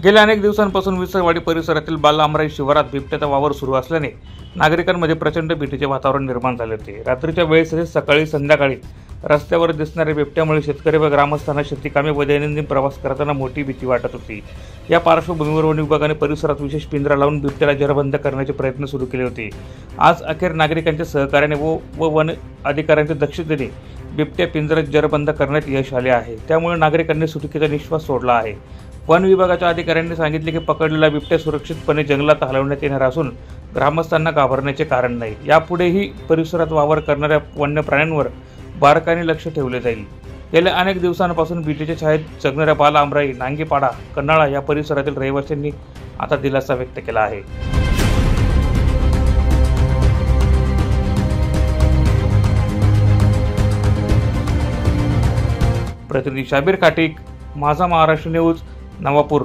गेल्या अनेक दिवसांपासून विसरवाडी परिसरातील बालामराई शिवारात बिबट्याचा वावर सुरू असल्याने नागरिकांमध्ये प्रचंड भीतीचे वातावरण निर्माण झाले होते। रात्रीच्या वेळेस तसेच सकाळी संध्याकाळी रस्त्यावर दिसणाऱ्या बिबट्यामुळे शेतकरी व ग्रामस्थांना शेतीकामे व दैनंदिन प्रवास करताना मोठी भीती वाटत होती। या पार्श्वभूमीवर वन विभागाने परिसरात विशेष पिंजरा लावून बिबट्याला जेरबंद करण्याचे प्रयत्न सुरू केले होते। आज अखेर नागरिकांच्या सहकार्याने व वन अधिकाऱ्यांच्या दक्षतेने बिबट्या पिंजऱ्यात जेरबंद करण्यात यश आले आहे। त्यामुळे नागरिकांनी सुटकेचा निश्वास सोडला आहे। वन विभागाच्या अधिकाऱ्यांनी सांगितले की पकडलेला बिबट्या सुरक्षितपणे जंगलात हलवण्यात येणार असून ग्रामस्थांना घाबरण्याचे कारण नाही। यापुढेही परिसरात वावर करणाऱ्या वन्य प्राण्यांवर बारकाईने लक्ष ठेवले जाईल। गेल्या अनेक दिवसांपासून भीतीच्या छायेत जगणाऱ्या बालामराई, नांगीपाडा, कन्हाळा या परिसरातील रहिवाशांनी आता दिलासा व्यक्त केला आहे। प्रतिनिधी शाबीर काटिक, माझा महाराष्ट्र न्यूज, नवापूर।